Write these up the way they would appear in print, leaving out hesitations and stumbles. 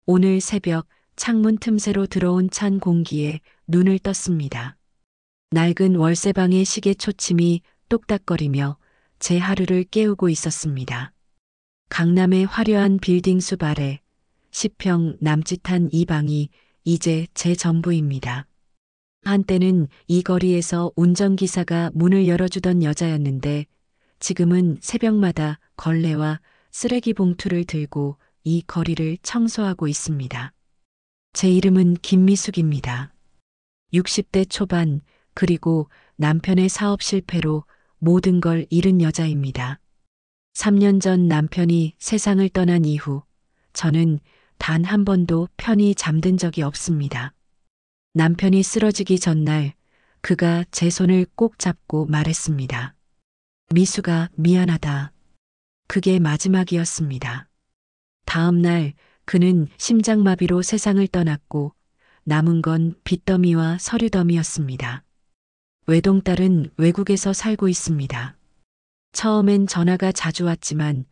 오늘 새벽 창문 틈새로 들어온 찬 공기에 눈을 떴습니다. 낡은 월세방의 시계 초침이 똑딱거리며 제 하루를 깨우고 있었습니다. 강남의 화려한 빌딩 숲 아래 10평 남짓한 이 방이 이제 제 전부입니다. 한때는 이 거리에서 운전기사가 문을 열어주던 여자였는데 지금은 새벽마다 걸레와 쓰레기 봉투를 들고 이 거리를 청소하고 있습니다. 제 이름은 김미숙입니다. 60대 초반, 그리고 남편의 사업 실패로 모든 걸 잃은 여자입니다. 3년 전 남편이 세상을 떠난 이후 저는 단 한 번도 편히 잠든 적이 없습니다. 남편이 쓰러지기 전날 그가 제 손을 꼭 잡고 말했습니다. 미숙아, 미안하다. 그게 마지막이었습니다. 다음 날 그는 심장마비로 세상을 떠났고 남은 건 빚더미와 서류더미였습니다. 외동딸은 외국에서 살고 있습니다. 처음엔 전화가 자주 왔지만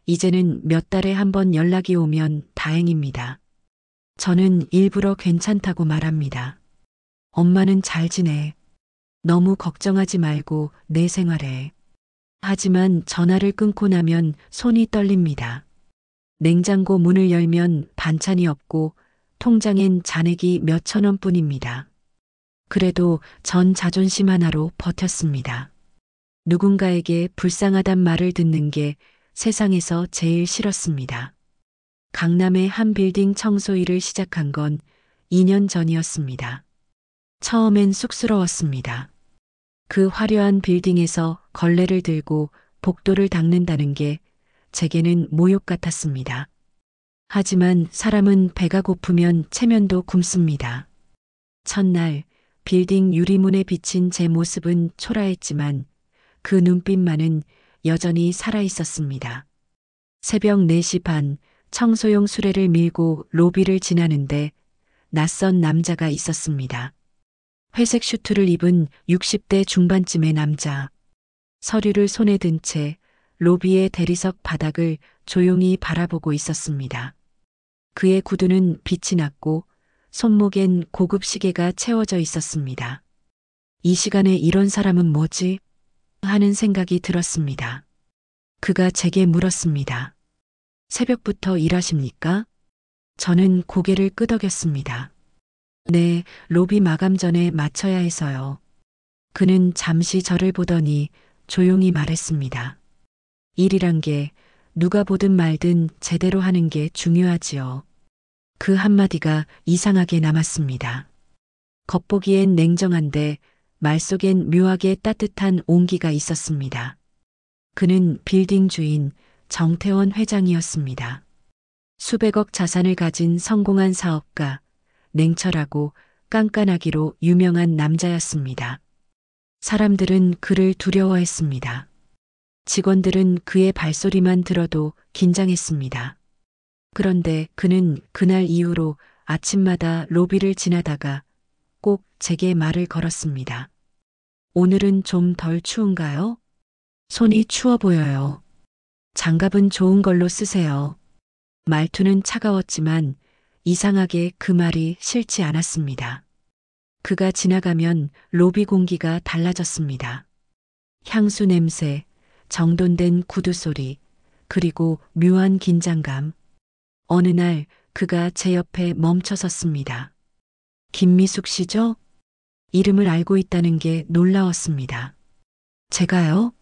이제는 몇 달에 한 번 연락이 오면 다행입니다. 저는 일부러 괜찮다고 말합니다. 엄마는 잘 지내. 너무 걱정하지 말고 내 생활해. 하지만 전화를 끊고 나면 손이 떨립니다. 냉장고 문을 열면 반찬이 없고 통장엔 잔액이 몇천 원뿐입니다. 그래도 전 자존심 하나로 버텼습니다. 누군가에게 불쌍하단 말을 듣는 게 세상에서 제일 싫었습니다. 강남의 한 빌딩 청소 일을 시작한 건 2년 전이었습니다. 처음엔 쑥스러웠습니다. 그 화려한 빌딩에서 걸레를 들고 복도를 닦는다는 게 제게는 모욕 같았습니다. 하지만 사람은 배가 고프면 체면도 굶습니다. 첫날 빌딩 유리문에 비친 제 모습은 초라했지만 그 눈빛만은 여전히 살아있었습니다. 새벽 4시 반 청소용 수레를 밀고 로비를 지나는데 낯선 남자가 있었습니다. 회색 슈트를 입은 60대 중반쯤의 남자. 서류를 손에 든 채 로비의 대리석 바닥을 조용히 바라보고 있었습니다. 그의 구두는 빛이 났고 손목엔 고급 시계가 채워져 있었습니다. 이 시간에 이런 사람은 뭐지? 하는 생각이 들었습니다. 그가 제게 물었습니다. 새벽부터 일하십니까? 저는 고개를 끄덕였습니다. 네, 로비 마감 전에 마쳐야 해서요. 그는 잠시 저를 보더니 조용히 말했습니다. 일이란 게 누가 보든 말든 제대로 하는 게 중요하지요. 그 한마디가 이상하게 남았습니다. 겉보기엔 냉정한데 말속엔 묘하게 따뜻한 온기가 있었습니다. 그는 빌딩 주인 정태원 회장이었습니다. 수백억 자산을 가진 성공한 사업가, 냉철하고 깐깐하기로 유명한 남자였습니다. 사람들은 그를 두려워했습니다. 직원들은 그의 발소리만 들어도 긴장했습니다. 그런데 그는 그날 이후로 아침마다 로비를 지나다가 꼭 제게 말을 걸었습니다. 오늘은 좀 덜 추운가요? 손이 추워 보여요. 장갑은 좋은 걸로 쓰세요. 말투는 차가웠지만 이상하게 그 말이 싫지 않았습니다. 그가 지나가면 로비 공기가 달라졌습니다. 향수 냄새, 정돈된 구두 소리, 그리고 묘한 긴장감. 어느 날 그가 제 옆에 멈춰 섰습니다. 김미숙 씨죠? 이름을 알고 있다는 게 놀라웠습니다. 제가요?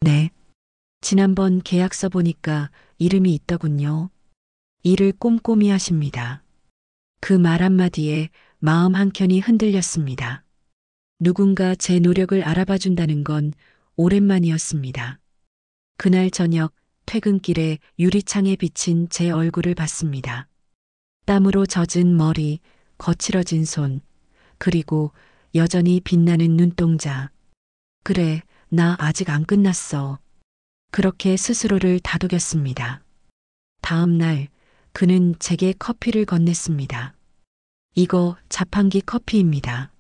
네. 지난번 계약서 보니까 이름이 있더군요. 일을 꼼꼼히 하십니다. 그 말 한마디에 마음 한켠이 흔들렸습니다. 누군가 제 노력을 알아봐 준다는 건 오랜만이었습니다. 그날 저녁 퇴근길에 유리창에 비친 제 얼굴을 봤습니다. 땀으로 젖은 머리, 거칠어진 손, 그리고 여전히 빛나는 눈동자. 그래, 나 아직 안 끝났어. 그렇게 스스로를 다독였습니다. 다음 날 그는 제게 커피를 건넸습니다. 이거 자판기 커피입니다.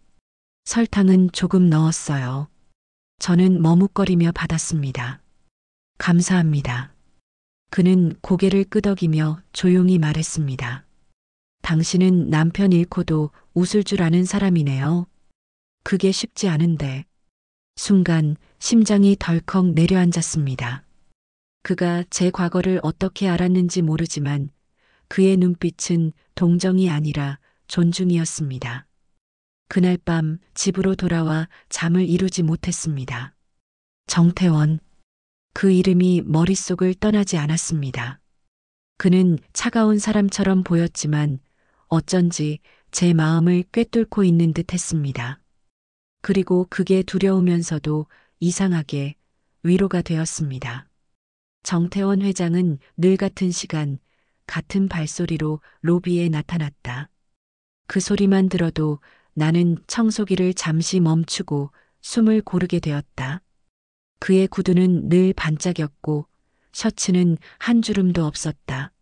설탕은 조금 넣었어요. 저는 머뭇거리며 받았습니다. 감사합니다. 그는 고개를 끄덕이며 조용히 말했습니다. 당신은 남편 잃고도 웃을 줄 아는 사람이네요. 그게 쉽지 않은데. 순간 심장이 덜컥 내려앉았습니다. 그가 제 과거를 어떻게 알았는지 모르지만 그의 눈빛은 동정이 아니라 존중이었습니다. 그날 밤 집으로 돌아와 잠을 이루지 못했습니다. 정태원. 그 이름이 머릿속을 떠나지 않았습니다. 그는 차가운 사람처럼 보였지만 어쩐지 제 마음을 꿰뚫고 있는 듯 했습니다. 그리고 그게 두려우면서도 이상하게 위로가 되었습니다. 정태원 회장은 늘 같은 시간, 같은 발소리로 로비에 나타났다. 그 소리만 들어도 나는 청소기를 잠시 멈추고 숨을 고르게 되었다. 그의 구두는 늘 반짝였고 셔츠는 한 주름도 없었다.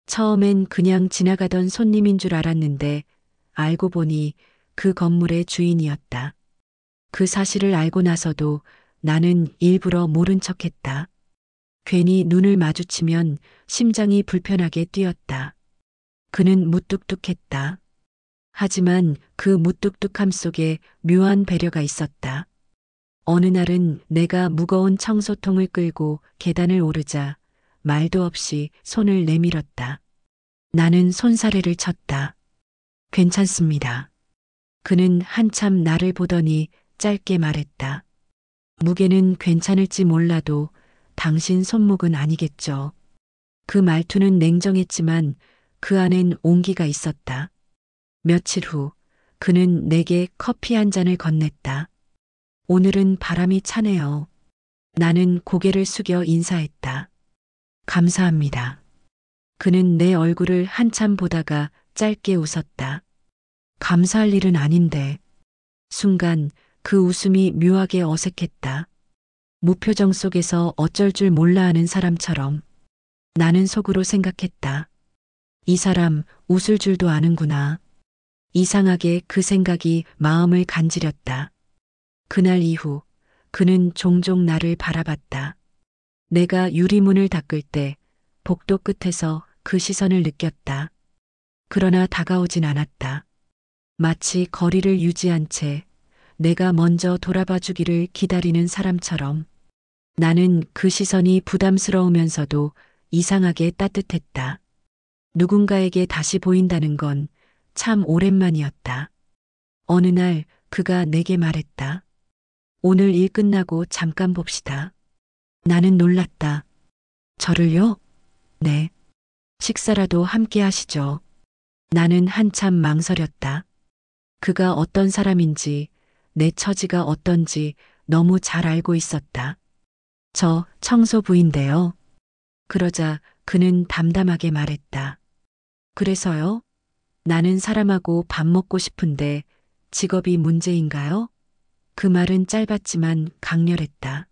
처음엔 그냥 지나가던 손님인 줄 알았는데 알고 보니 그 건물의 주인이었다. 그 사실을 알고 나서도 나는 일부러 모른 척했다. 괜히 눈을 마주치면 심장이 불편하게 뛰었다. 그는 무뚝뚝했다. 하지만 그 무뚝뚝함 속에 묘한 배려가 있었다. 어느 날은 내가 무거운 청소통을 끌고 계단을 오르자 말도 없이 손을 내밀었다. 나는 손사래를 쳤다. 괜찮습니다. 그는 한참 나를 보더니 짧게 말했다. 무게는 괜찮을지 몰라도 당신 손목은 아니겠죠. 그 말투는 냉정했지만 그 안엔 온기가 있었다. 며칠 후 그는 내게 커피 한 잔을 건넸다. 오늘은 바람이 차네요. 나는 고개를 숙여 인사했다. 감사합니다. 그는 내 얼굴을 한참 보다가 짧게 웃었다. 감사할 일은 아닌데. 순간 그 웃음이 묘하게 어색했다. 무표정 속에서 어쩔 줄 몰라 하는 사람처럼. 나는 속으로 생각했다. 이 사람 웃을 줄도 아는구나. 이상하게 그 생각이 마음을 간지렸다. 그날 이후 그는 종종 나를 바라봤다. 내가 유리문을 닦을 때 복도 끝에서 그 시선을 느꼈다. 그러나 다가오진 않았다. 마치 거리를 유지한 채 내가 먼저 돌아봐 주기를 기다리는 사람처럼. 나는 그 시선이 부담스러우면서도 이상하게 따뜻했다. 누군가에게 다시 보인다는 건 참 오랜만이었다. 어느 날 그가 내게 말했다. 오늘 일 끝나고 잠깐 봅시다. 나는 놀랐다. 저를요? 네. 식사라도 함께 하시죠. 나는 한참 망설였다. 그가 어떤 사람인지, 내 처지가 어떤지 너무 잘 알고 있었다. 저 청소부인데요. 그러자 그는 담담하게 말했다. 그래서요? 나는 사람하고 밥 먹고 싶은데 직업이 문제인가요? 그 말은 짧았지만 강렬했다.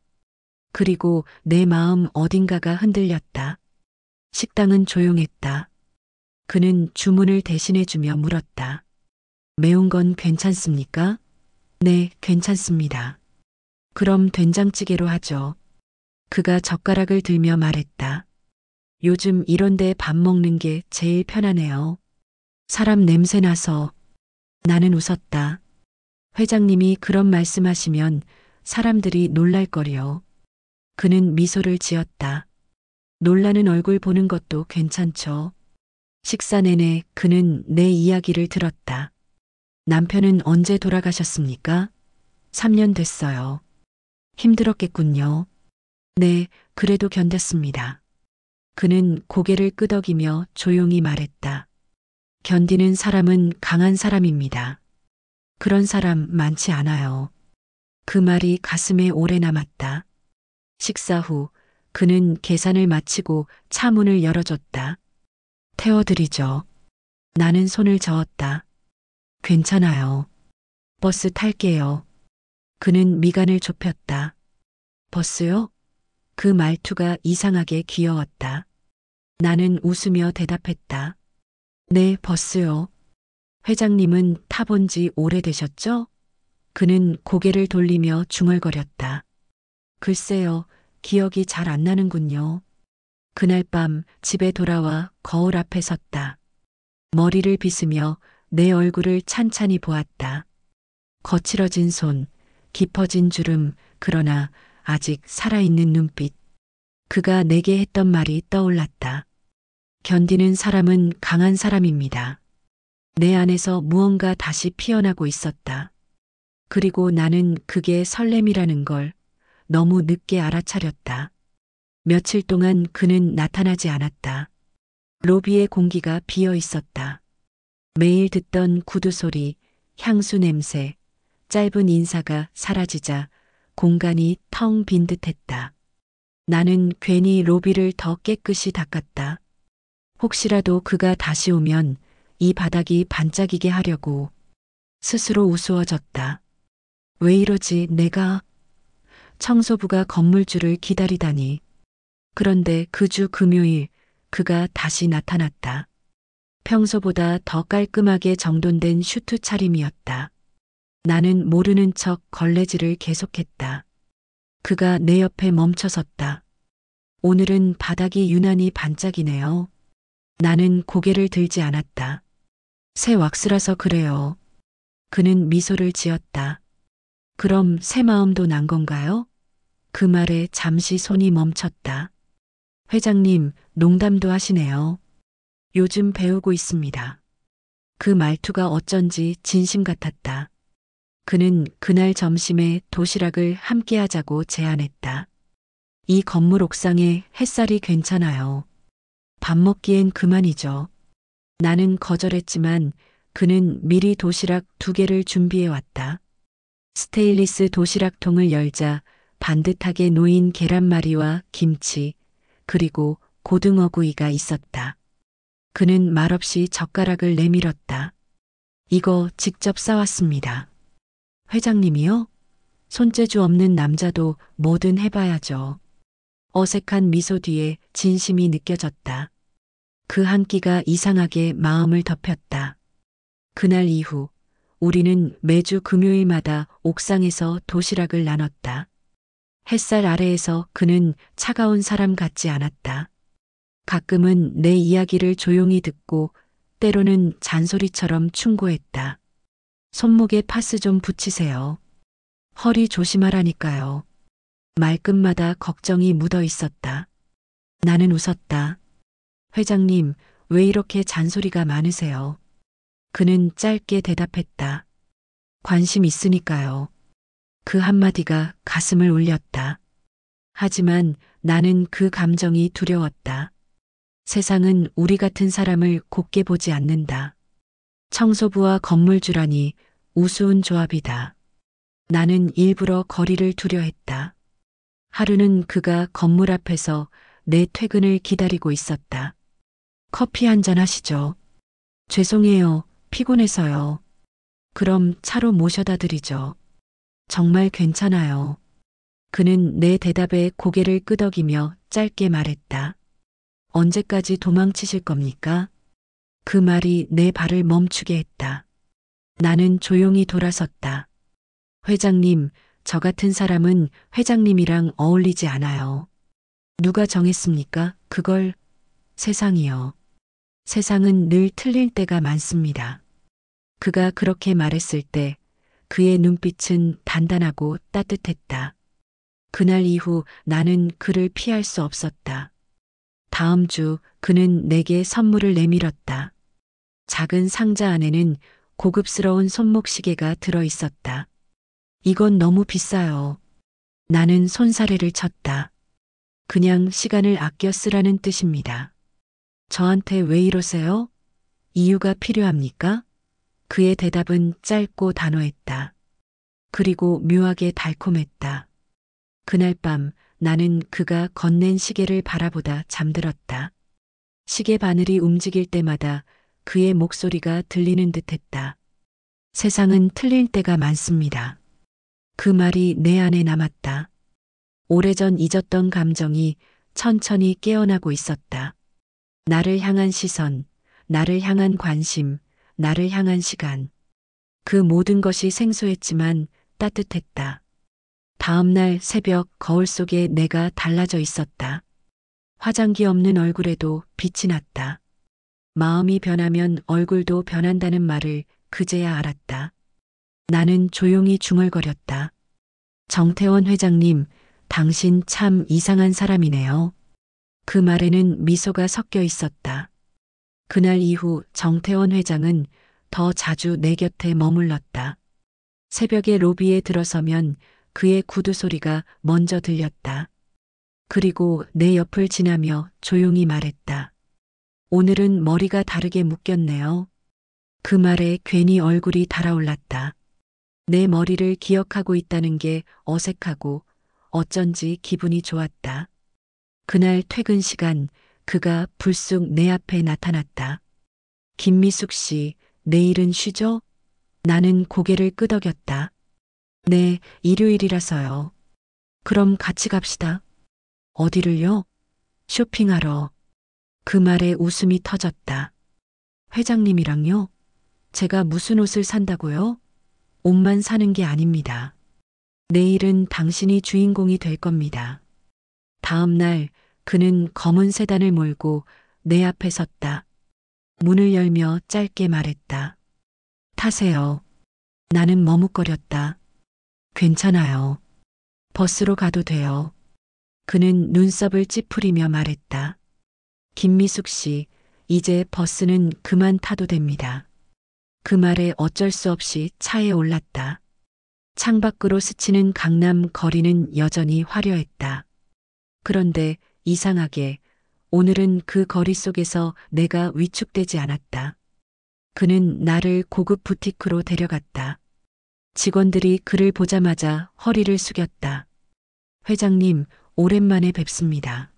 그리고 내 마음 어딘가가 흔들렸다. 식당은 조용했다. 그는 주문을 대신해주며 물었다. 매운 건 괜찮습니까? 네, 괜찮습니다. 그럼 된장찌개로 하죠. 그가 젓가락을 들며 말했다. 요즘 이런 데 밥 먹는 게 제일 편하네요. 사람 냄새 나서. 나는 웃었다. 회장님이 그런 말씀하시면 사람들이 놀랄 거려. 그는 미소를 지었다. 놀라는 얼굴 보는 것도 괜찮죠. 식사 내내 그는 내 이야기를 들었다. 남편은 언제 돌아가셨습니까? 3년 됐어요. 힘들었겠군요. 네, 그래도 견뎠습니다. 그는 고개를 끄덕이며 조용히 말했다. 견디는 사람은 강한 사람입니다. 그런 사람 많지 않아요. 그 말이 가슴에 오래 남았다. 식사 후 그는 계산을 마치고 차 문을 열어줬다. 태워드리죠. 나는 손을 저었다. 괜찮아요. 버스 탈게요. 그는 미간을 좁혔다. 버스요? 그 말투가 이상하게 귀여웠다. 나는 웃으며 대답했다. 네, 버스요. 회장님은 타본 지 오래되셨죠? 그는 고개를 돌리며 중얼거렸다. 글쎄요, 기억이 잘 안 나는군요. 그날 밤 집에 돌아와 거울 앞에 섰다. 머리를 빗으며 내 얼굴을 찬찬히 보았다. 거칠어진 손, 깊어진 주름, 그러나 아직 살아있는 눈빛. 그가 내게 했던 말이 떠올랐다. 견디는 사람은 강한 사람입니다. 내 안에서 무언가 다시 피어나고 있었다. 그리고 나는 그게 설렘이라는 걸 너무 늦게 알아차렸다. 며칠 동안 그는 나타나지 않았다. 로비의 공기가 비어 있었다. 매일 듣던 구두 소리, 향수 냄새, 짧은 인사가 사라지자 공간이 텅 빈 듯했다. 나는 괜히 로비를 더 깨끗이 닦았다. 혹시라도 그가 다시 오면 이 바닥이 반짝이게 하려고. 스스로 우스워졌다. 왜 이러지 내가? 청소부가 건물주를 기다리다니. 그런데 그 주 금요일 그가 다시 나타났다. 평소보다 더 깔끔하게 정돈된 슈트 차림이었다. 나는 모르는 척 걸레질을 계속했다. 그가 내 옆에 멈춰섰다. 오늘은 바닥이 유난히 반짝이네요. 나는 고개를 들지 않았다. 새 왁스라서 그래요. 그는 미소를 지었다. 그럼 새 마음도 난 건가요? 그 말에 잠시 손이 멈췄다. 회장님, 농담도 하시네요. 요즘 배우고 있습니다. 그 말투가 어쩐지 진심 같았다. 그는 그날 점심에 도시락을 함께 하자고 제안했다. 이 건물 옥상에 햇살이 괜찮아요. 밥 먹기엔 그만이죠. 나는 거절했지만 그는 미리 도시락 2개를 준비해 왔다. 스테인리스 도시락통을 열자 반듯하게 놓인 계란말이와 김치, 그리고 고등어구이가 있었다. 그는 말없이 젓가락을 내밀었다. 이거 직접 싸왔습니다. 회장님이요? 손재주 없는 남자도 뭐든 해봐야죠. 어색한 미소 뒤에 진심이 느껴졌다. 그 한 끼가 이상하게 마음을 덮였다. 그날 이후 우리는 매주 금요일마다 옥상에서 도시락을 나눴다. 햇살 아래에서 그는 차가운 사람 같지 않았다. 가끔은 내 이야기를 조용히 듣고 때로는 잔소리처럼 충고했다. 손목에 파스 좀 붙이세요. 허리 조심하라니까요. 말끝마다 걱정이 묻어 있었다. 나는 웃었다. 회장님, 왜 이렇게 잔소리가 많으세요? 그는 짧게 대답했다. 관심 있으니까요. 그 한마디가 가슴을 울렸다. 하지만 나는 그 감정이 두려웠다. 세상은 우리 같은 사람을 곱게 보지 않는다. 청소부와 건물주라니 우스운 조합이다. 나는 일부러 거리를 두려 했다. 하루는 그가 건물 앞에서 내 퇴근을 기다리고 있었다. 커피 한잔 하시죠. 죄송해요. 피곤해서요. 그럼 차로 모셔다 드리죠. 정말 괜찮아요. 그는 내 대답에 고개를 끄덕이며 짧게 말했다. 언제까지 도망치실 겁니까? 그 말이 내 발을 멈추게 했다. 나는 조용히 돌아섰다. 회장님, 저 같은 사람은 회장님이랑 어울리지 않아요. 누가 정했습니까? 그걸 세상이요. 세상은 늘 틀릴 때가 많습니다. 그가 그렇게 말했을 때 그의 눈빛은 단단하고 따뜻했다. 그날 이후 나는 그를 피할 수 없었다. 다음 주 그는 내게 선물을 내밀었다. 작은 상자 안에는 고급스러운 손목시계가 들어 있었다. 이건 너무 비싸요. 나는 손사래를 쳤다. 그냥 시간을 아껴 쓰라는 뜻입니다. 저한테 왜 이러세요? 이유가 필요합니까? 그의 대답은 짧고 단호했다. 그리고 묘하게 달콤했다. 그날 밤 나는 그가 건넨 시계를 바라보다 잠들었다. 시계 바늘이 움직일 때마다 그의 목소리가 들리는 듯했다. 세상은 틀릴 때가 많습니다. 그 말이 내 안에 남았다. 오래전 잊었던 감정이 천천히 깨어나고 있었다. 나를 향한 시선, 나를 향한 관심, 나를 향한 시간. 그 모든 것이 생소했지만 따뜻했다. 다음 날 새벽 거울 속에 내가 달라져 있었다. 화장기 없는 얼굴에도 빛이 났다. 마음이 변하면 얼굴도 변한다는 말을 그제야 알았다. 나는 조용히 중얼거렸다. 정태원 회장님, 당신 참 이상한 사람이네요. 그 말에는 미소가 섞여 있었다. 그날 이후 정태원 회장은 더 자주 내 곁에 머물렀다. 새벽에 로비에 들어서면 그의 구두 소리가 먼저 들렸다. 그리고 내 옆을 지나며 조용히 말했다. 오늘은 머리가 다르게 묶였네요. 그 말에 괜히 얼굴이 달아올랐다. 내 머리를 기억하고 있다는 게 어색하고 어쩐지 기분이 좋았다. 그날 퇴근 시간 그가 불쑥 내 앞에 나타났다. 김미숙 씨, 내일은 쉬죠? 나는 고개를 끄덕였다. 네, 일요일이라서요. 그럼 같이 갑시다. 어디를요? 쇼핑하러. 그 말에 웃음이 터졌다. 회장님이랑요? 제가 무슨 옷을 산다고요? 옷만 사는 게 아닙니다. 내일은 당신이 주인공이 될 겁니다. 다음 날 그는 검은 세단을 몰고 내 앞에 섰다. 문을 열며 짧게 말했다. 타세요. 나는 머뭇거렸다. 괜찮아요. 버스로 가도 돼요. 그는 눈썹을 찌푸리며 말했다. 김미숙 씨, 이제 버스는 그만 타도 됩니다. 그 말에 어쩔 수 없이 차에 올랐다. 창밖으로 스치는 강남 거리는 여전히 화려했다. 그런데 이상하게 오늘은 그 거리 속에서 내가 위축되지 않았다. 그는 나를 고급 부티크로 데려갔다. 직원들이 그를 보자마자 허리를 숙였다. 회장님, 오랜만에 뵙습니다.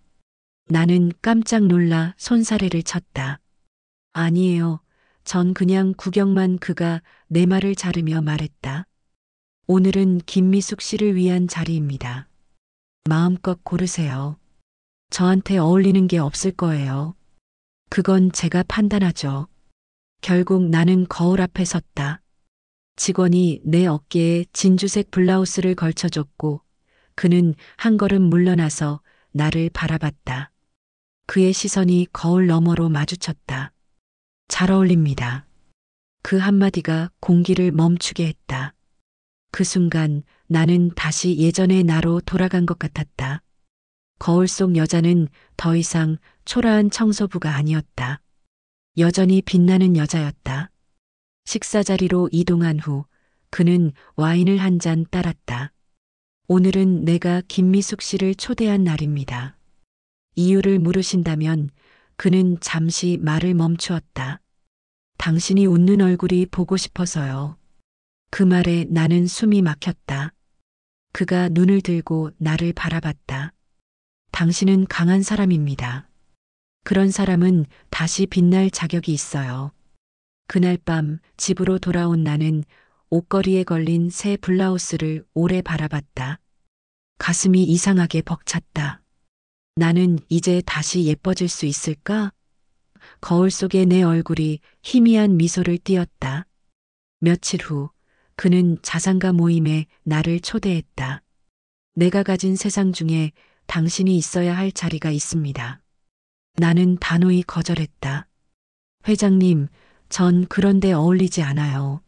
나는 깜짝 놀라 손사래를 쳤다. 아니에요. 전 그냥 구경만. 그가 내 말을 자르며 말했다. 오늘은 김미숙 씨를 위한 자리입니다. 마음껏 고르세요. 저한테 어울리는 게 없을 거예요. 그건 제가 판단하죠. 결국 나는 거울 앞에 섰다. 직원이 내 어깨에 진주색 블라우스를 걸쳐줬고 그는 한 걸음 물러나서 나를 바라봤다. 그의 시선이 거울 너머로 마주쳤다. 잘 어울립니다. 그 한마디가 공기를 멈추게 했다. 그 순간 나는 다시 예전의 나로 돌아간 것 같았다. 거울 속 여자는 더 이상 초라한 청소부가 아니었다. 여전히 빛나는 여자였다. 식사 자리로 이동한 후 그는 와인을 한 잔 따랐다. 오늘은 내가 김미숙 씨를 초대한 날입니다. 이유를 물으신다면 그는 잠시 말을 멈추었다. 당신이 웃는 얼굴이 보고 싶어서요. 그 말에 나는 숨이 막혔다. 그가 눈을 들고 나를 바라봤다. 당신은 강한 사람입니다. 그런 사람은 다시 빛날 자격이 있어요. 그날 밤 집으로 돌아온 나는 옷걸이에 걸린 새 블라우스를 오래 바라봤다. 가슴이 이상하게 벅찼다. 나는 이제 다시 예뻐질 수 있을까? 거울 속에 내 얼굴이 희미한 미소를 띄었다. 며칠 후 그는 자산가 모임에 나를 초대했다. 내가 가진 세상 중에 당신이 있어야 할 자리가 있습니다. 나는 단호히 거절했다. 회장님, 전 그런데 어울리지 않아요.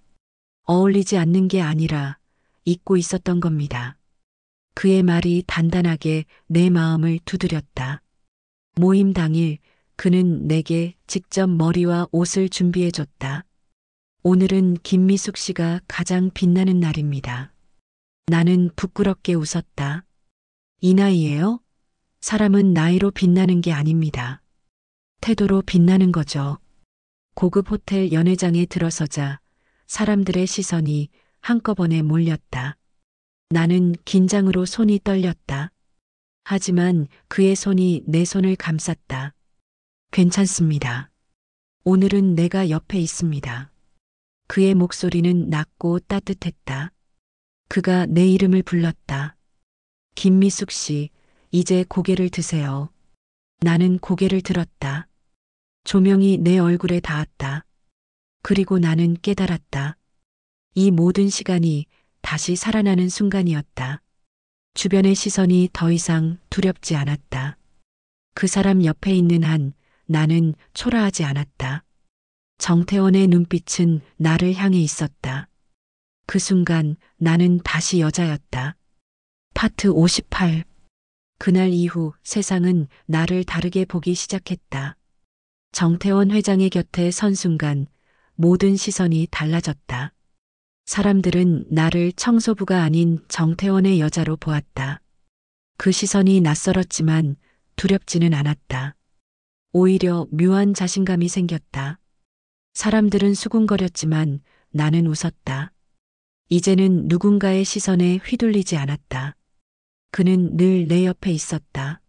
어울리지 않는 게 아니라 잊고 있었던 겁니다. 그의 말이 단단하게 내 마음을 두드렸다. 모임 당일 그는 내게 직접 머리와 옷을 준비해 줬다. 오늘은 김미숙 씨가 가장 빛나는 날입니다. 나는 부끄럽게 웃었다. 이 나이에요? 사람은 나이로 빛나는 게 아닙니다. 태도로 빛나는 거죠. 고급 호텔 연회장에 들어서자 사람들의 시선이 한꺼번에 몰렸다. 나는 긴장으로 손이 떨렸다. 하지만 그의 손이 내 손을 감쌌다. 괜찮습니다. 오늘은 내가 옆에 있습니다. 그의 목소리는 낮고 따뜻했다. 그가 내 이름을 불렀다. 김미숙 씨, 이제 고개를 드세요. 나는 고개를 들었다. 조명이 내 얼굴에 닿았다. 그리고 나는 깨달았다. 이 모든 시간이 다시 살아나는 순간이었다. 주변의 시선이 더 이상 두렵지 않았다. 그 사람 옆에 있는 한 나는 초라하지 않았다. 정태원의 눈빛은 나를 향해 있었다. 그 순간 나는 다시 여자였다. 파트 58. 그날 이후 세상은 나를 다르게 보기 시작했다. 정태원 회장의 곁에 선 순간 모든 시선이 달라졌다. 사람들은 나를 청소부가 아닌 정태원의 여자로 보았다. 그 시선이 낯설었지만 두렵지는 않았다. 오히려 묘한 자신감이 생겼다. 사람들은 수군거렸지만 나는 웃었다. 이제는 누군가의 시선에 휘둘리지 않았다. 그는 늘 내 옆에 있었다.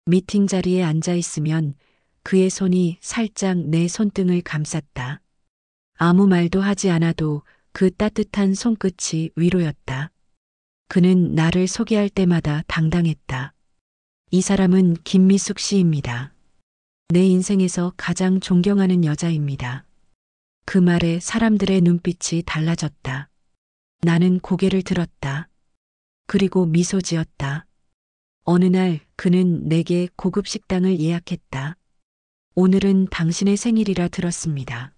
미팅 자리에 앉아 있으면 그의 손이 살짝 내 손등을 감쌌다. 아무 말도 하지 않아도 그 따뜻한 손끝이 위로였다. 그는 나를 소개할 때마다 당당했다. 이 사람은 김미숙 씨입니다. 내 인생에서 가장 존경하는 여자입니다. 그 말에 사람들의 눈빛이 달라졌다. 나는 고개를 들었다. 그리고 미소 지었다. 어느 날 그는 내게 고급 식당을 예약했다. 오늘은 당신의 생일이라 들었습니다.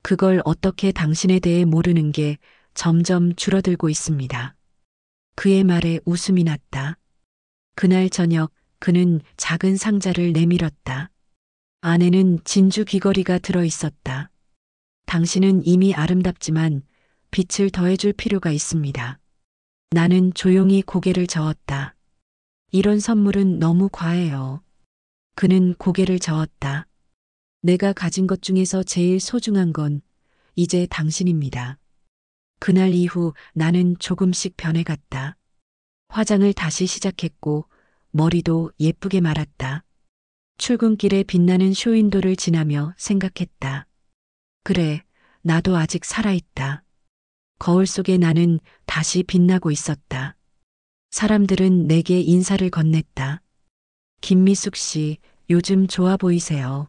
그걸 어떻게 당신에 대해 모르는 게 점점 줄어들고 있습니다. 그의 말에 웃음이 났다. 그날 저녁 그는 작은 상자를 내밀었다. 안에는 진주 귀걸이가 들어 있었다. 당신은 이미 아름답지만 빛을 더해줄 필요가 있습니다. 나는 조용히 고개를 저었다. 이런 선물은 너무 과해요. 그는 고개를 저었다. 내가 가진 것 중에서 제일 소중한 건 이제 당신입니다. 그날 이후 나는 조금씩 변해갔다. 화장을 다시 시작했고 머리도 예쁘게 말았다. 출근길에 빛나는 쇼윈도를 지나며 생각했다. 그래, 나도 아직 살아있다. 거울 속에 나는 다시 빛나고 있었다. 사람들은 내게 인사를 건넸다. 김미숙 씨, 요즘 좋아 보이세요.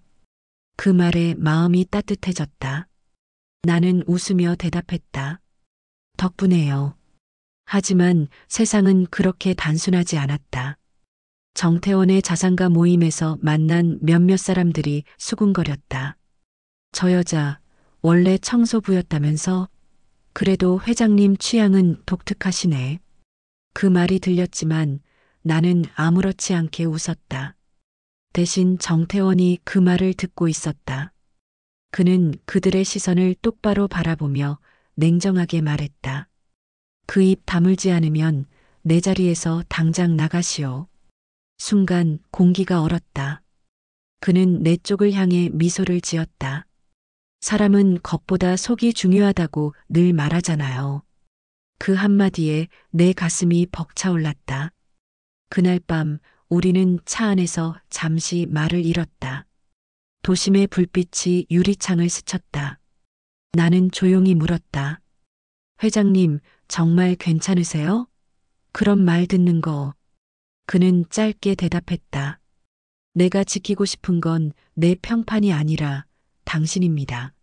그 말에 마음이 따뜻해졌다. 나는 웃으며 대답했다. 덕분에요. 하지만 세상은 그렇게 단순하지 않았다. 정태원의 자산가 모임에서 만난 몇몇 사람들이 수군거렸다. 저 여자 원래 청소부였다면서? 그래도 회장님 취향은 독특하시네. 그 말이 들렸지만 나는 아무렇지 않게 웃었다. 대신 정태원이 그 말을 듣고 있었다. 그는 그들의 시선을 똑바로 바라보며 냉정하게 말했다. 그 입 다물지 않으면 내 자리에서 당장 나가시오. 순간 공기가 얼었다. 그는 내 쪽을 향해 미소를 지었다. 사람은 겉보다 속이 중요하다고 늘 말하잖아요. 그 한마디에 내 가슴이 벅차올랐다. 그날 밤 우리는 차 안에서 잠시 말을 잃었다. 도심의 불빛이 유리창을 스쳤다. 나는 조용히 물었다. 회장님, 정말 괜찮으세요? 그런 말 듣는 거. 그는 짧게 대답했다. 내가 지키고 싶은 건 내 평판이 아니라 당신입니다.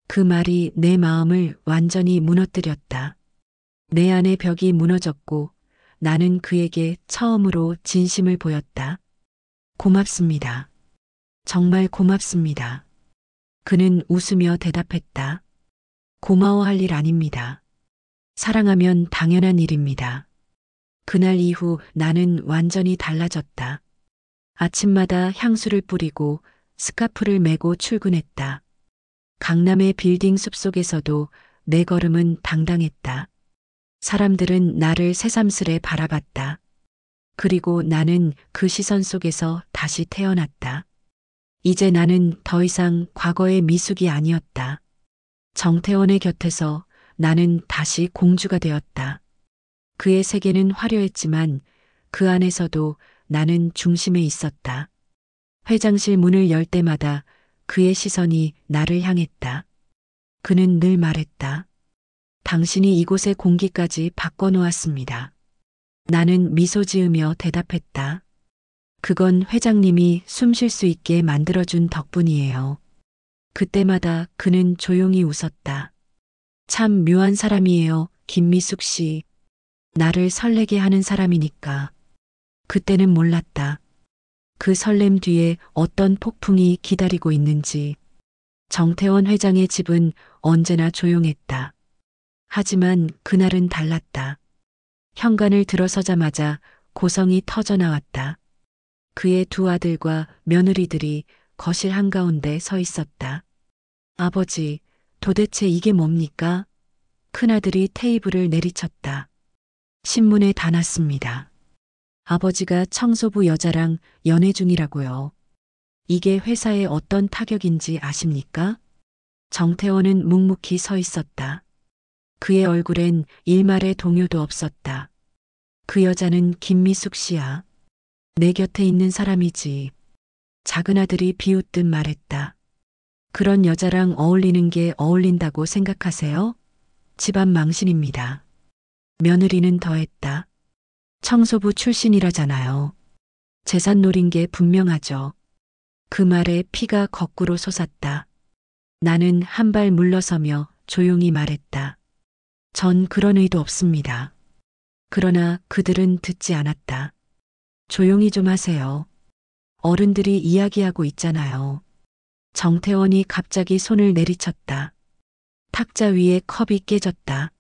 그 말이 내 마음을 완전히 무너뜨렸다. 내 안의 벽이 무너졌고 나는 그에게 처음으로 진심을 보였다. 고맙습니다. 정말 고맙습니다. 그는 웃으며 대답했다. 고마워할 일 아닙니다. 사랑하면 당연한 일입니다. 그날 이후 나는 완전히 달라졌다. 아침마다 향수를 뿌리고 스카프를 메고 출근했다. 강남의 빌딩 숲속에서도 내 걸음은 당당했다. 사람들은 나를 새삼스레 바라봤다. 그리고 나는 그 시선 속에서 다시 태어났다. 이제 나는 더 이상 과거의 미숙이 아니었다. 정태원의 곁에서 나는 다시 공주가 되었다. 그의 세계는 화려했지만 그 안에서도 나는 중심에 있었다. 회장실 문을 열 때마다 그의 시선이 나를 향했다. 그는 늘 말했다. 당신이 이곳의 공기까지 바꿔놓았습니다. 나는 미소 지으며 대답했다. 그건 회장님이 숨 쉴 수 있게 만들어준 덕분이에요. 그때마다 그는 조용히 웃었다. 참 묘한 사람이에요, 김미숙 씨. 나를 설레게 하는 사람이니까. 그때는 몰랐다. 그 설렘 뒤에 어떤 폭풍이 기다리고 있는지. 정태원 회장의 집은 언제나 조용했다. 하지만 그날은 달랐다. 현관을 들어서자마자 고성이 터져 나왔다. 그의 두 아들과 며느리들이 거실 한가운데 서 있었다. 아버지, 도대체 이게 뭡니까? 큰아들이 테이블을 내리쳤다. 신문에 다 났습니다. 아버지가 청소부 여자랑 연애 중이라고요. 이게 회사에 어떤 타격인지 아십니까? 정태원은 묵묵히 서 있었다. 그의 얼굴엔 일말의 동요도 없었다. 그 여자는 김미숙 씨야. 내 곁에 있는 사람이지. 작은 아들이 비웃듯 말했다. 그런 여자랑 어울리는 게 어울린다고 생각하세요? 집안 망신입니다. 며느리는 더했다. 청소부 출신이라잖아요. 재산 노린 게 분명하죠. 그 말에 피가 거꾸로 솟았다. 나는 한 발 물러서며 조용히 말했다. 전 그런 의도 없습니다. 그러나 그들은 듣지 않았다. 조용히 좀 하세요. 어른들이 이야기하고 있잖아요. 정태원이 갑자기 손을 내리쳤다. 탁자 위에 컵이 깨졌다.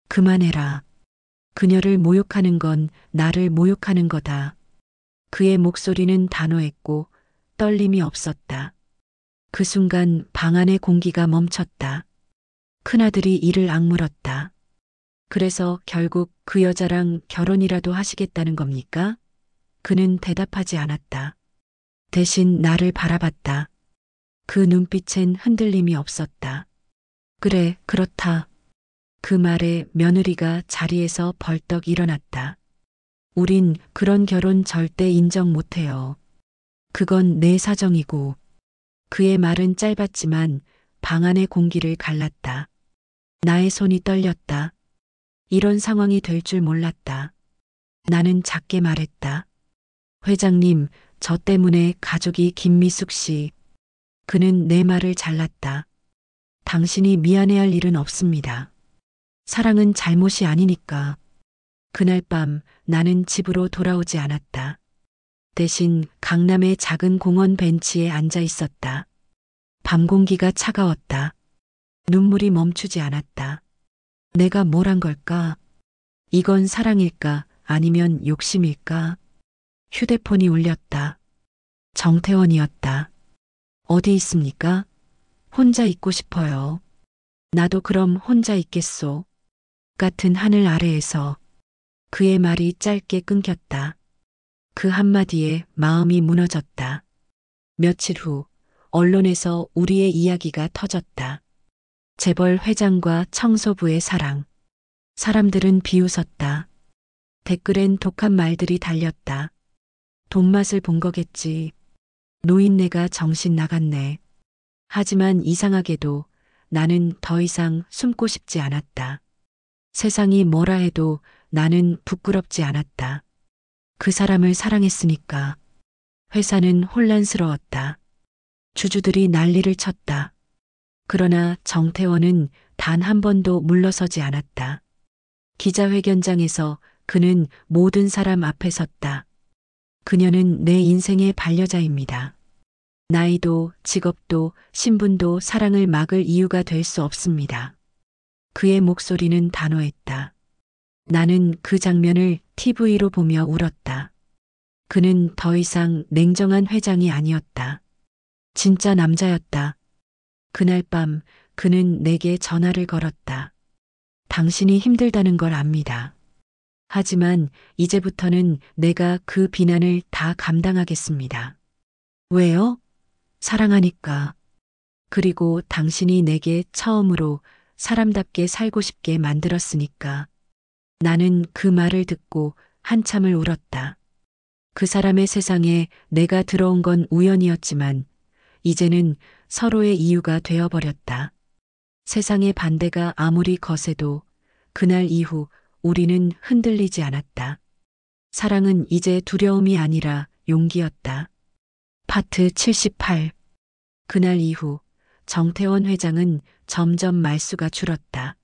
그만해라. 그녀를 모욕하는 건 나를 모욕하는 거다. 그의 목소리는 단호했고 떨림이 없었다. 그 순간 방 안의 공기가 멈췄다. 큰아들이 이를 악물었다. 그래서 결국 그 여자랑 결혼이라도 하시겠다는 겁니까? 그는 대답하지 않았다. 대신 나를 바라봤다. 그 눈빛엔 흔들림이 없었다. 그래, 그렇다. 그 말에 며느리가 자리에서 벌떡 일어났다. 우린 그런 결혼 절대 인정 못해요. 그건 내 사정이고. 그의 말은 짧았지만 방 안의 공기를 갈랐다. 나의 손이 떨렸다. 이런 상황이 될 줄 몰랐다. 나는 작게 말했다. 회장님, 저 때문에 가족이 김미숙 씨. 그는 내 말을 잘랐다. 당신이 미안해할 일은 없습니다. 사랑은 잘못이 아니니까. 그날 밤 나는 집으로 돌아오지 않았다. 대신 강남의 작은 공원 벤치에 앉아 있었다. 밤 공기가 차가웠다. 눈물이 멈추지 않았다. 내가 뭘 한 걸까? 이건 사랑일까? 아니면 욕심일까? 휴대폰이 울렸다. 정태원이었다. 어디 있습니까? 혼자 있고 싶어요. 나도 그럼 혼자 있겠소. 같은 하늘 아래에서. 그의 말이 짧게 끊겼다. 그 한마디에 마음이 무너졌다. 며칠 후 언론에서 우리의 이야기가 터졌다. 재벌 회장과 청소부의 사랑. 사람들은 비웃었다. 댓글엔 독한 말들이 달렸다. 돈맛을 본 거겠지. 노인네가 정신 나갔네. 하지만 이상하게도 나는 더 이상 숨고 싶지 않았다. 세상이 뭐라 해도 나는 부끄럽지 않았다. 그 사람을 사랑했으니까. 회사는 혼란스러웠다. 주주들이 난리를 쳤다. 그러나 정태원은 단 한 번도 물러서지 않았다. 기자회견장에서 그는 모든 사람 앞에 섰다. 그녀는 내 인생의 반려자입니다. 나이도 직업도 신분도 사랑을 막을 이유가 될 수 없습니다. 그의 목소리는 단호했다. 나는 그 장면을 TV로 보며 울었다. 그는 더 이상 냉정한 회장이 아니었다. 진짜 남자였다. 그날 밤 그는 내게 전화를 걸었다. 당신이 힘들다는 걸 압니다. 하지만 이제부터는 내가 그 비난을 다 감당하겠습니다. 왜요? 사랑하니까. 그리고 당신이 내게 처음으로 사람답게 살고 싶게 만들었으니까. 나는 그 말을 듣고 한참을 울었다. 그 사람의 세상에 내가 들어온 건 우연이었지만 이제는 서로의 이유가 되어버렸다. 세상의 반대가 아무리 거세도 그날 이후 우리는 흔들리지 않았다. 사랑은 이제 두려움이 아니라 용기였다. 파트 78. 그날 이후 정태원 회장은 점점 말수가 줄었다.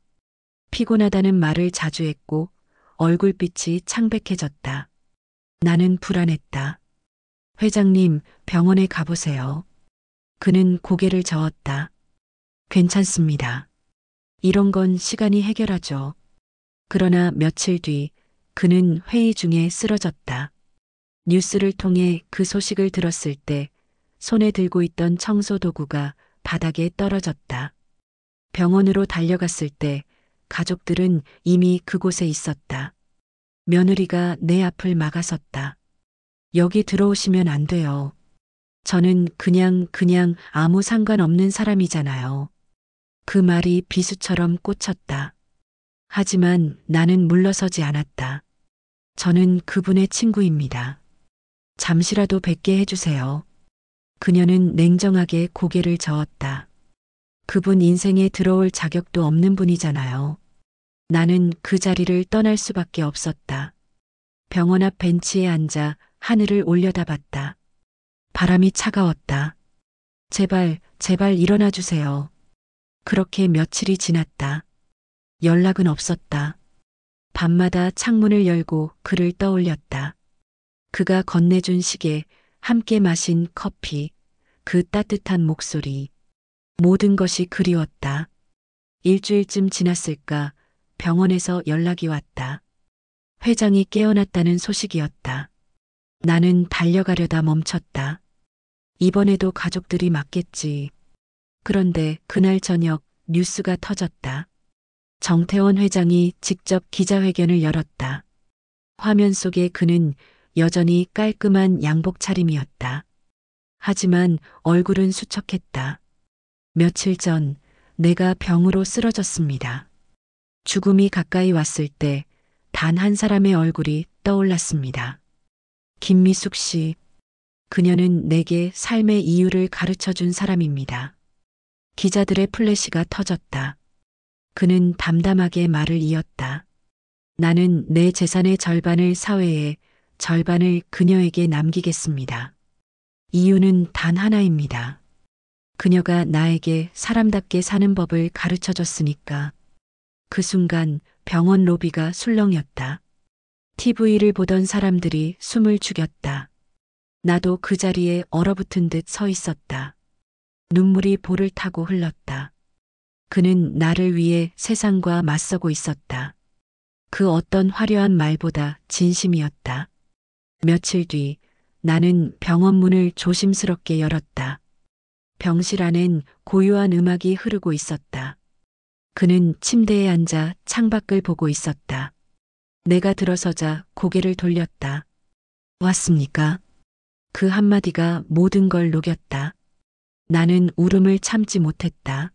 피곤하다는 말을 자주 했고 얼굴빛이 창백해졌다. 나는 불안했다. 회장님, 병원에 가보세요. 그는 고개를 저었다. 괜찮습니다. 이런 건 시간이 해결하죠. 그러나 며칠 뒤 그는 회의 중에 쓰러졌다. 뉴스를 통해 그 소식을 들었을 때 손에 들고 있던 청소 도구가 바닥에 떨어졌다. 병원으로 달려갔을 때 가족들은 이미 그곳에 있었다. 며느리가 내 앞을 막아섰다. 여기 들어오시면 안 돼요. 저는 그냥 아무 상관없는 사람이잖아요. 그 말이 비수처럼 꽂혔다. 하지만 나는 물러서지 않았다. 저는 그분의 친구입니다. 잠시라도 뵙게 해주세요. 그녀는 냉정하게 고개를 저었다. 그분 인생에 들어올 자격도 없는 분이잖아요. 나는 그 자리를 떠날 수밖에 없었다. 병원 앞 벤치에 앉아 하늘을 올려다봤다. 바람이 차가웠다. 제발 일어나 주세요. 그렇게 며칠이 지났다. 연락은 없었다. 밤마다 창문을 열고 그를 떠올렸다. 그가 건네준 시계, 함께 마신 커피, 그 따뜻한 목소리. 모든 것이 그리웠다. 일주일쯤 지났을까 병원에서 연락이 왔다. 회장이 깨어났다는 소식이었다. 나는 달려가려다 멈췄다. 이번에도 가족들이 맞겠지. 그런데 그날 저녁 뉴스가 터졌다. 정태원 회장이 직접 기자회견을 열었다. 화면 속에 그는 여전히 깔끔한 양복 차림이었다. 하지만 얼굴은 수척했다. 며칠 전 내가 병으로 쓰러졌습니다. 죽음이 가까이 왔을 때 단 한 사람의 얼굴이 떠올랐습니다. 김미숙 씨. 그녀는 내게 삶의 이유를 가르쳐 준 사람입니다. 기자들의 플래시가 터졌다. 그는 담담하게 말을 이었다. 나는 내 재산의 절반을 사회에, 절반을 그녀에게 남기겠습니다. 이유는 단 하나입니다. 그녀가 나에게 사람답게 사는 법을 가르쳐 줬으니까. 그 순간 병원 로비가 술렁였다. TV를 보던 사람들이 숨을 죽였다. 나도 그 자리에 얼어붙은 듯 서 있었다. 눈물이 볼을 타고 흘렀다. 그는 나를 위해 세상과 맞서고 있었다. 그 어떤 화려한 말보다 진심이었다. 며칠 뒤 나는 병원 문을 조심스럽게 열었다. 병실 안엔 고요한 음악이 흐르고 있었다. 그는 침대에 앉아 창밖을 보고 있었다. 내가 들어서자 고개를 돌렸다. 왔습니까? 그 한마디가 모든 걸 녹였다. 나는 울음을 참지 못했다.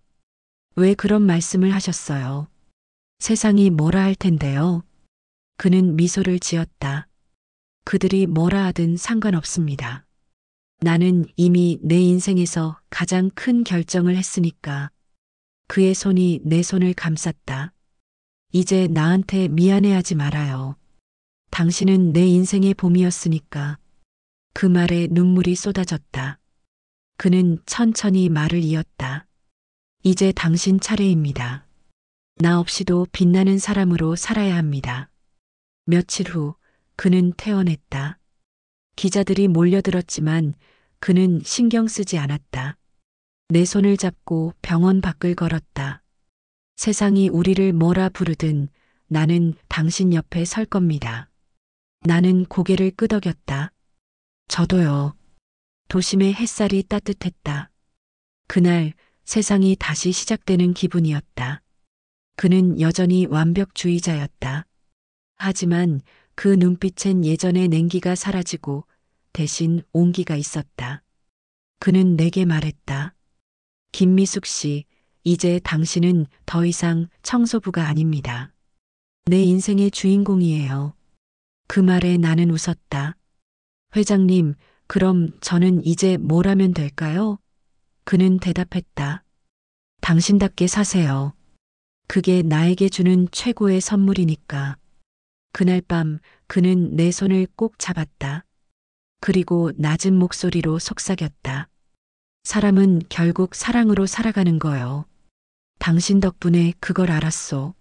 왜 그런 말씀을 하셨어요? 세상이 뭐라 할 텐데요. 그는 미소를 지었다. 그들이 뭐라 하든 상관없습니다. 나는 이미 내 인생에서 가장 큰 결정을 했으니까. 그의 손이 내 손을 감쌌다. 이제 나한테 미안해하지 말아요. 당신은 내 인생의 봄이었으니까. 그 말에 눈물이 쏟아졌다. 그는 천천히 말을 이었다. 이제 당신 차례입니다. 나 없이도 빛나는 사람으로 살아야 합니다. 며칠 후 그는 퇴원했다. 기자들이 몰려들었지만 그는 신경 쓰지 않았다. 내 손을 잡고 병원 밖을 걸었다. 세상이 우리를 뭐라 부르든 나는 당신 옆에 설 겁니다. 나는 고개를 끄덕였다. 저도요. 도심의 햇살이 따뜻했다. 그날 세상이 다시 시작되는 기분이었다. 그는 여전히 완벽주의자였다. 하지만 그 눈빛엔 예전의 냉기가 사라지고 대신 온기가 있었다. 그는 내게 말했다. 김미숙 씨, 이제 당신은 더 이상 청소부가 아닙니다. 내 인생의 주인공이에요. 그 말에 나는 웃었다. 회장님, 그럼 저는 이제 뭘 하면 될까요? 그는 대답했다. 당신답게 사세요. 그게 나에게 주는 최고의 선물이니까. 그날 밤 그는 내 손을 꼭 잡았다. 그리고 낮은 목소리로 속삭였다. 사람은 결국 사랑으로 살아가는 거요. 당신 덕분에 그걸 알았소.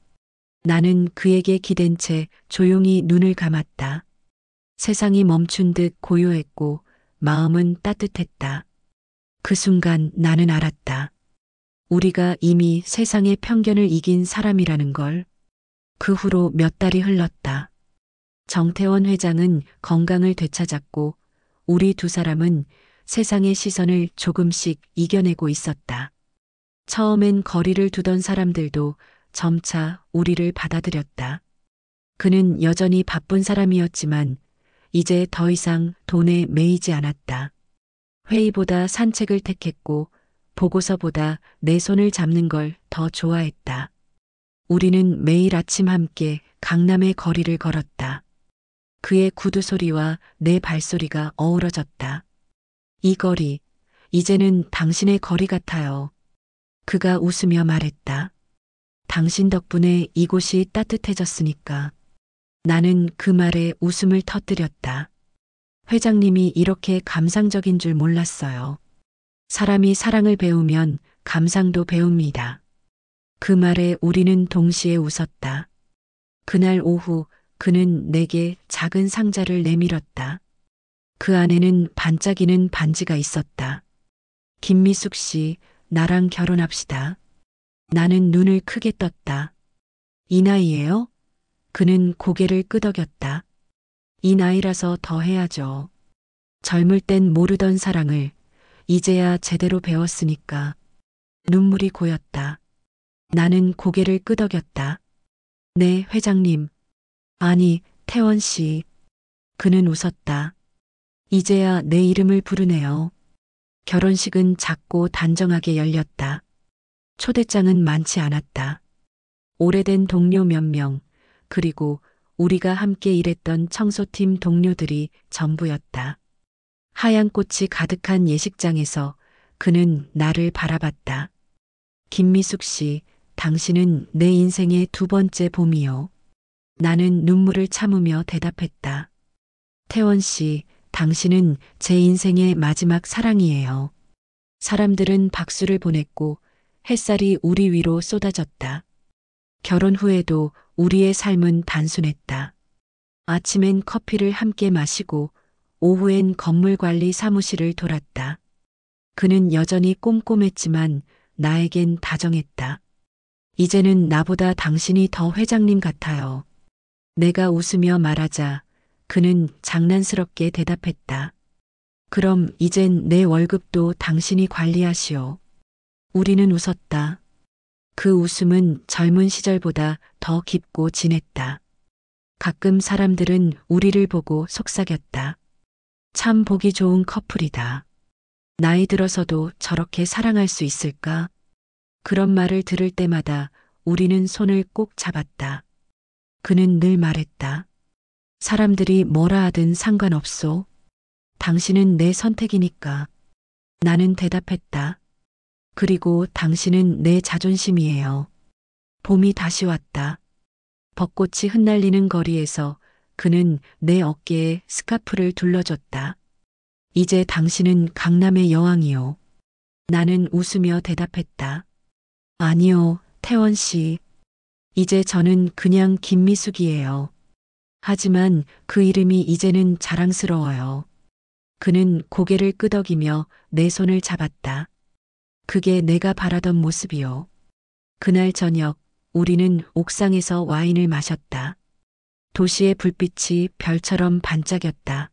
나는 그에게 기댄 채 조용히 눈을 감았다. 세상이 멈춘 듯 고요했고 마음은 따뜻했다. 그 순간 나는 알았다. 우리가 이미 세상의 편견을 이긴 사람이라는 걸. 그 후로 몇 달이 흘렀다. 정태원 회장은 건강을 되찾았고 우리 두 사람은 세상의 시선을 조금씩 이겨내고 있었다. 처음엔 거리를 두던 사람들도 점차 우리를 받아들였다. 그는 여전히 바쁜 사람이었지만 이제 더 이상 돈에 매이지 않았다. 회의보다 산책을 택했고 보고서보다 내 손을 잡는 걸 더 좋아했다. 우리는 매일 아침 함께 강남의 거리를 걸었다. 그의 구두 소리와 내 발소리가 어우러졌다. 이 거리, 이제는 당신의 거리 같아요. 그가 웃으며 말했다. 당신 덕분에 이곳이 따뜻해졌으니까. 나는 그 말에 웃음을 터뜨렸다. 회장님이 이렇게 감상적인 줄 몰랐어요. 사람이 사랑을 배우면 감상도 배웁니다. 그 말에 우리는 동시에 웃었다. 그날 오후 그는 내게 작은 상자를 내밀었다. 그 안에는 반짝이는 반지가 있었다. 김미숙 씨, 나랑 결혼합시다. 나는 눈을 크게 떴다. 이 나이에요? 그는 고개를 끄덕였다. 이 나이라서 더 해야죠. 젊을 땐 모르던 사랑을 이제야 제대로 배웠으니까. 눈물이 고였다. 나는 고개를 끄덕였다. 네, 회장님. 아니, 태원 씨. 그는 웃었다. 이제야 내 이름을 부르네요. 결혼식은 작고 단정하게 열렸다. 초대장은 많지 않았다. 오래된 동료 몇 명, 그리고 우리가 함께 일했던 청소팀 동료들이 전부였다. 하얀 꽃이 가득한 예식장에서 그는 나를 바라봤다. 김미숙 씨, 당신은 내 인생의 두 번째 봄이요. 나는 눈물을 참으며 대답했다. 태원 씨, 당신은 제 인생의 마지막 사랑이에요. 사람들은 박수를 보냈고 햇살이 우리 위로 쏟아졌다. 결혼 후에도 우리의 삶은 단순했다. 아침엔 커피를 함께 마시고 오후엔 건물관리 사무실을 돌았다. 그는 여전히 꼼꼼했지만 나에겐 다정했다. 이제는 나보다 당신이 더 회장님 같아요. 내가 웃으며 말하자 그는 장난스럽게 대답했다. 그럼 이젠 내 월급도 당신이 관리하시오. 우리는 웃었다. 그 웃음은 젊은 시절보다 더 깊고 진했다. 가끔 사람들은 우리를 보고 속삭였다. 참 보기 좋은 커플이다. 나이 들어서도 저렇게 사랑할 수 있을까? 그런 말을 들을 때마다 우리는 손을 꼭 잡았다. 그는 늘 말했다. 사람들이 뭐라 하든 상관없소. 당신은 내 선택이니까. 나는 대답했다. 그리고 당신은 내 자존심이에요. 봄이 다시 왔다. 벚꽃이 흩날리는 거리에서 그는 내 어깨에 스카프를 둘러줬다. 이제 당신은 강남의 여왕이요. 나는 웃으며 대답했다. 아니요, 태원 씨. 이제 저는 그냥 김미숙이에요. 하지만 그 이름이 이제는 자랑스러워요. 그는 고개를 끄덕이며 내 손을 잡았다. 그게 내가 바라던 모습이요. 그날 저녁 우리는 옥상에서 와인을 마셨다. 도시의 불빛이 별처럼 반짝였다.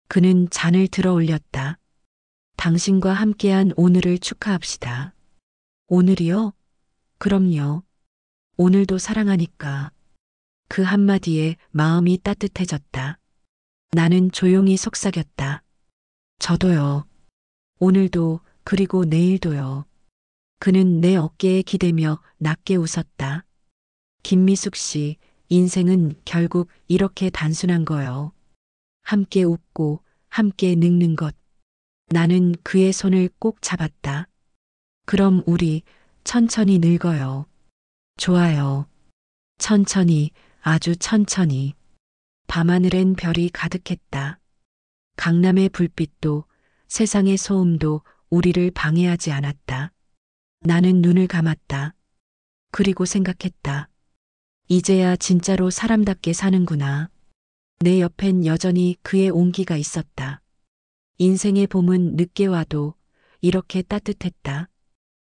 그는 잔을 들어 올렸다. 당신과 함께한 오늘을 축하합시다. 오늘이요? 그럼요. 오늘도 사랑하니까. 그 한마디에 마음이 따뜻해졌다. 나는 조용히 속삭였다. 저도요. 오늘도 그리고 내일도요. 그는 내 어깨에 기대며 낮게 웃었다. 김미숙 씨, 인생은 결국 이렇게 단순한 거요. 함께 웃고 함께 늙는 것. 나는 그의 손을 꼭 잡았다. 그럼 우리 천천히 늙어요. 좋아요. 천천히, 아주 천천히. 밤하늘엔 별이 가득했다. 강남의 불빛도 세상의 소음도 우리를 방해하지 않았다. 나는 눈을 감았다. 그리고 생각했다. 이제야 진짜로 사람답게 사는구나. 내 옆엔 여전히 그의 온기가 있었다. 인생의 봄은 늦게 와도 이렇게 따뜻했다.